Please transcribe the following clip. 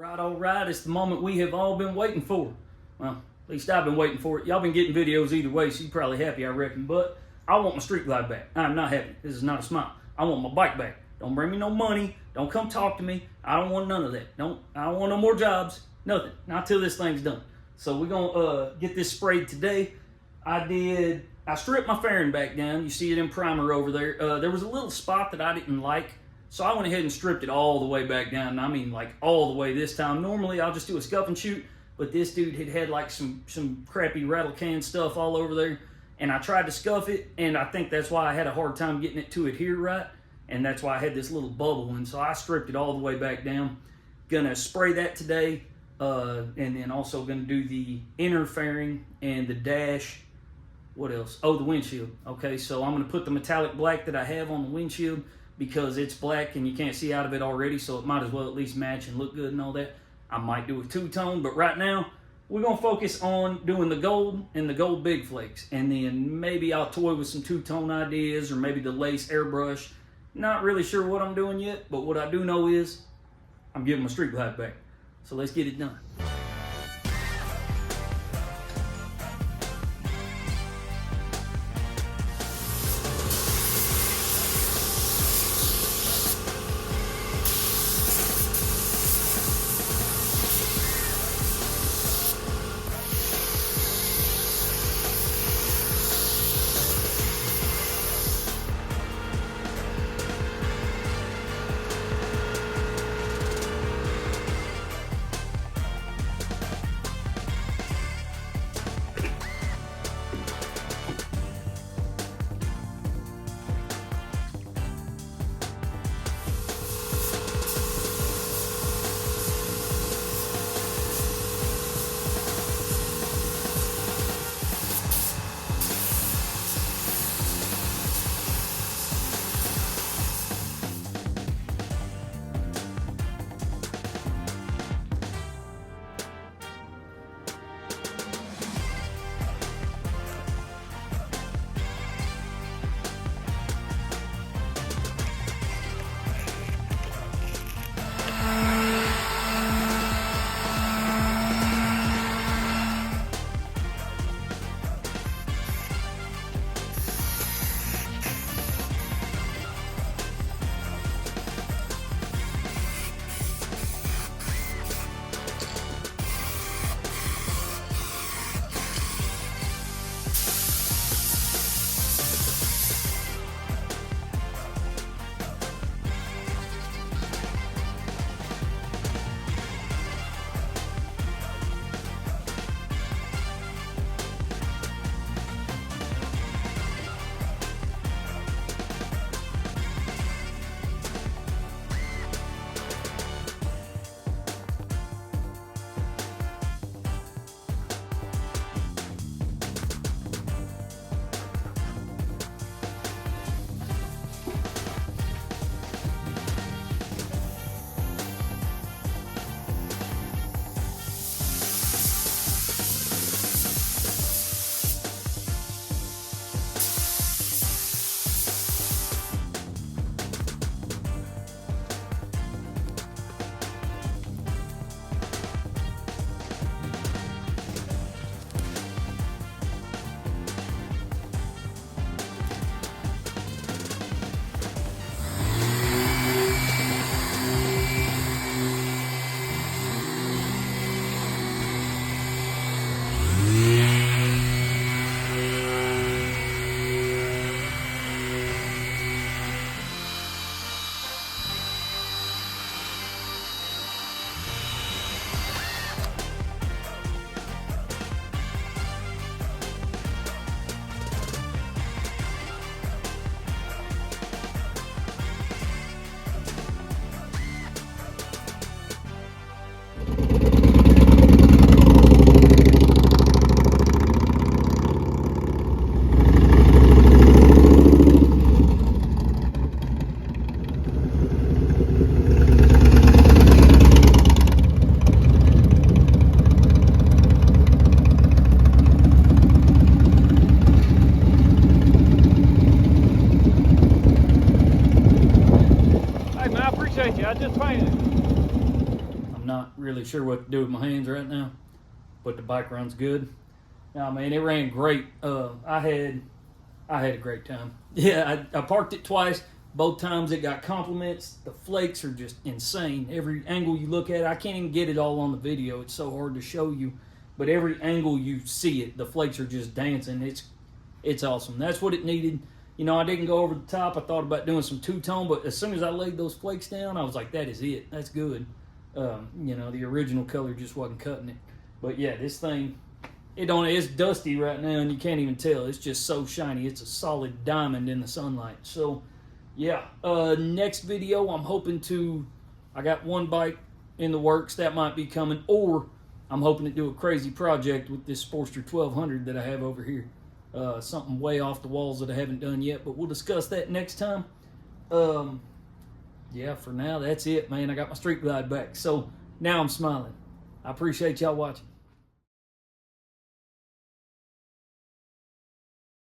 All right, it's the moment we have all been waiting for. Well, at least I've been waiting for it. Y'all been getting videos either way, so you're probably happy, I reckon. But I want my street glide back. I'm not happy. This is not a smile. I want my bike back. Don't bring me no money. Don't come talk to me. I don't want none of that. I don't want no more jobs. Nothing. Not till this thing's done. So we're gonna get this sprayed today. I stripped my fairing back down. You see it in primer over there. There was a little spot that I didn't like, so I went ahead and stripped it all the way back down. And I mean, like, all the way this time. Normally, I'll just do a scuff and shoot, but this dude had like some crappy rattle can stuff all over there, and I tried to scuff it, and I think that's why I had a hard time getting it to adhere right, and that's why I had this little bubble, and so I stripped it all the way back down. Gonna spray that today, and then also gonna do the inner fairing and the dash. What else? Oh, the windshield. Okay, so I'm gonna put the metallic black that I have on the windshield because it's black and you can't see out of it already, so it might as well at least match and look good and all that. I might do a two-tone, but right now we're gonna focus on doing the gold and the gold big flakes, and then maybe I'll toy with some two-tone ideas or maybe the lace airbrush. Not really sure what I'm doing yet, but what I do know is I'm giving my street glide back. So let's get it done. not really sure what to do with my hands right now, but the bike runs good. Nah, man, it ran great. I had a great time. Yeah, I parked it twice. Both times it got compliments. The flakes are just insane. Every angle you look at, I can't even get it all on the video. It's so hard to show you. But every angle you see it, the flakes are just dancing. It's awesome. That's what it needed. You know, I didn't go over the top. I thought about doing some two-tone, but as soon as I laid those flakes down, I was like, that is it. That's good. You know, the original color just wasn't cutting it. But yeah, this thing, it's dusty right now, and you can't even tell. It's just so shiny. It's a solid diamond in the sunlight. So, yeah. Next video, I'm hoping I got one bike in the works that might be coming, or I'm hoping to do a crazy project with this Sportster 1200 that I have over here. Something way off the walls that I haven't done yet, but we'll discuss that next time. Yeah, for now, that's it, man. I got my Street Glide back, so now I'm smiling. I appreciate y'all watching.